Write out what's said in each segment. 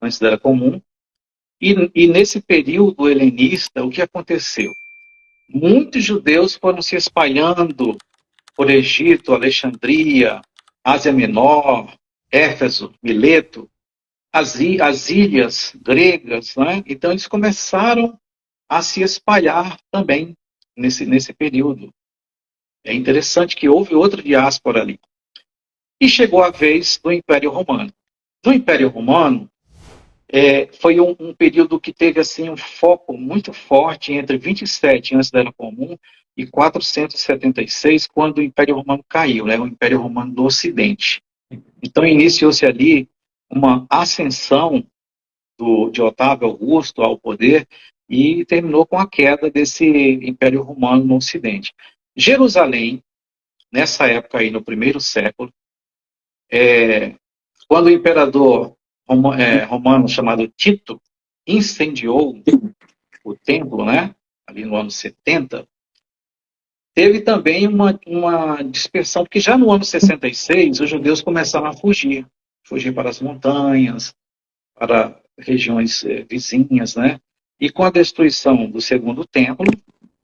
antes da Era Comum. E nesse período helenista, o que aconteceu? Muitos judeus foram se espalhando por Egito, Alexandria, Ásia Menor, Éfeso, Mileto, as ilhas gregas, né? Então eles começaram a se espalhar também nesse período. É interessante que houve outra diáspora ali. E chegou a vez do Império Romano. No Império Romano, foi um período que teve assim um foco muito forte entre 27 antes da Era Comum e 476, quando o Império Romano caiu, né, o Império Romano do Ocidente. Então iniciou-se ali uma ascensão de Otávio Augusto ao poder e terminou com a queda desse Império Romano no Ocidente. Jerusalém, nessa época aí, no primeiro século, quando o imperador romano chamado Tito incendiou o templo, né, ali no ano 70, teve também uma dispersão, porque já no ano 66 os judeus começaram a fugir para as montanhas, para regiões vizinhas, né? E com a destruição do segundo templo,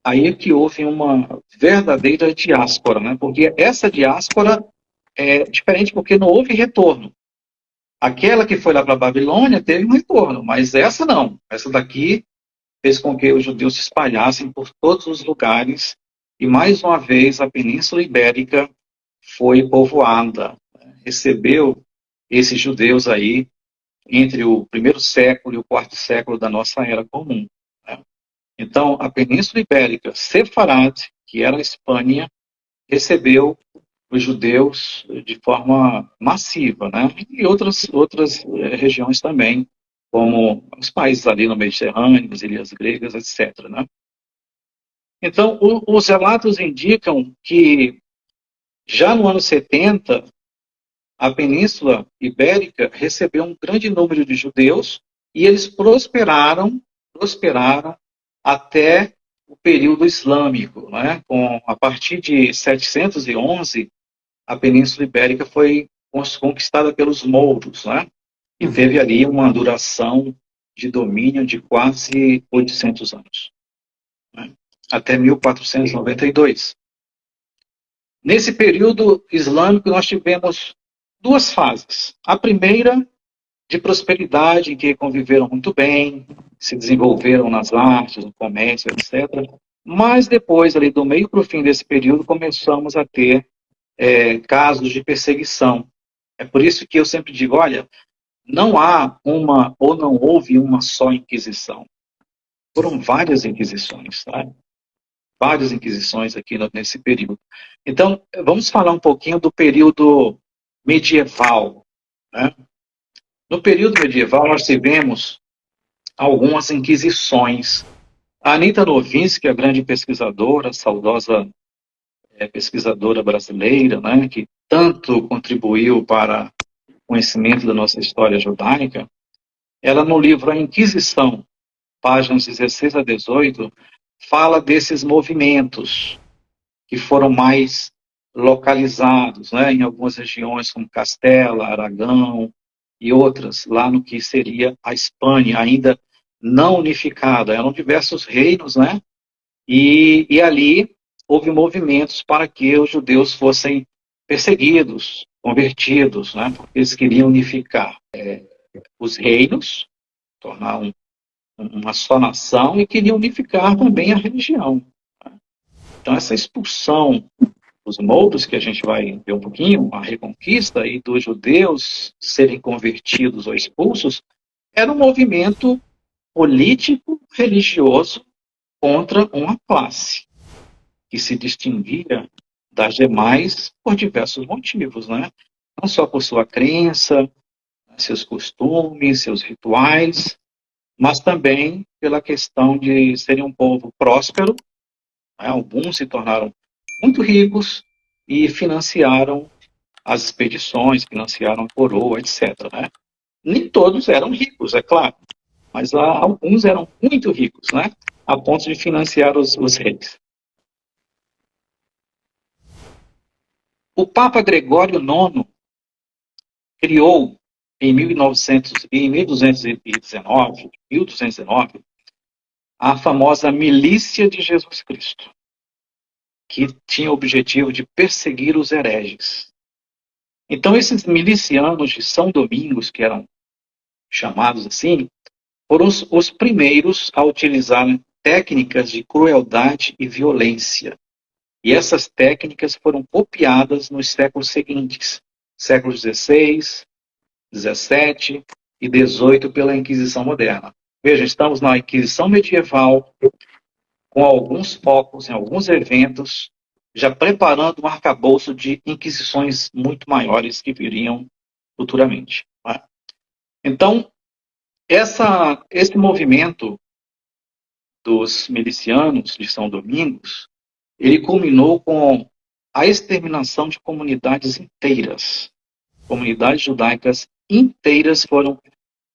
aí é que houve uma verdadeira diáspora, né? Porque essa diáspora é diferente porque não houve retorno. Aquela que foi lá para a Babilônia teve um retorno, mas essa não. Essa daqui fez com que os judeus se espalhassem por todos os lugares e, mais uma vez, a Península Ibérica foi povoada, né? Recebeu esses judeus aí entre o primeiro século e o quarto século da nossa Era Comum, né? Então, a Península Ibérica, Sefarad, que era a Espanha, recebeu os judeus de forma massiva, né? E outras regiões também, como os países ali no Mediterrâneo, as ilhas gregas, etc., né? Então, os relatos indicam que já no ano 70, a Península Ibérica recebeu um grande número de judeus e eles prosperaram até o período islâmico, né? A partir de 711, a Península Ibérica foi conquistada pelos mouros, né? E teve ali uma duração de domínio de quase 800 anos, né? Até 1492. Nesse período islâmico, nós tivemos duas fases. A primeira, de prosperidade, em que conviveram muito bem, se desenvolveram nas artes, no comércio, etc. Mas depois, ali do meio para o fim desse período, começamos a ter casos de perseguição. É por isso que eu sempre digo, olha, não há uma ou não houve uma só Inquisição. Foram várias Inquisições, tá? Várias Inquisições aqui nesse período. Então, vamos falar um pouquinho do período medieval, né? No período medieval, nós tivemos algumas inquisições. A Anita Novinsky, a grande pesquisadora, a saudosa pesquisadora brasileira, né, que tanto contribuiu para o conhecimento da nossa história judaica, ela no livro A Inquisição, páginas 16 a 18, fala desses movimentos que foram mais localizados, né, em algumas regiões como Castela, Aragão e outras, lá no que seria a Espanha, ainda não unificada. Eram diversos reinos, né? E ali houve movimentos para que os judeus fossem perseguidos, convertidos, né? Porque eles queriam unificar os reinos, tornar uma só nação e queriam unificar também a religião. Então, essa expulsão dos mouros, que a gente vai ver um pouquinho, a reconquista e dos judeus serem convertidos ou expulsos, era um movimento político, religioso contra uma classe que se distinguia das demais por diversos motivos, né? Não só por sua crença, seus costumes, seus rituais, mas também pela questão de serem um povo próspero, né? Alguns se tornaram muito ricos e financiaram as expedições, financiaram a coroa, etc., né? Nem todos eram ricos, é claro, mas alguns eram muito ricos, né? A ponto de financiar os reis. O Papa Gregório IX criou em 1900, em 1219, a famosa Milícia de Jesus Cristo, que tinha o objetivo de perseguir os hereges. Então, esses milicianos de São Domingos, que eram chamados assim, foram os primeiros a utilizar técnicas de crueldade e violência. E essas técnicas foram copiadas nos séculos seguintes, séculos XVI, XVII e XVIII, pela Inquisição moderna. Veja, estamos na Inquisição medieval, com alguns focos em alguns eventos, já preparando um arcabouço de inquisições muito maiores que viriam futuramente. Né? Então, esse movimento dos milicianos de São Domingos, ele culminou com a exterminação de comunidades inteiras. Comunidades judaicas inteiras foram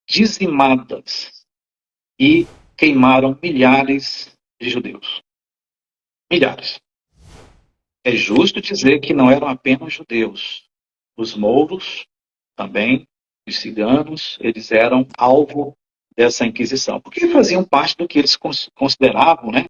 dizimadas e queimaram milhares de judeus. Milhares. É justo dizer que não eram apenas judeus. Os mouros também, os ciganos, eles eram alvo dessa Inquisição, porque faziam parte do que eles consideravam, né,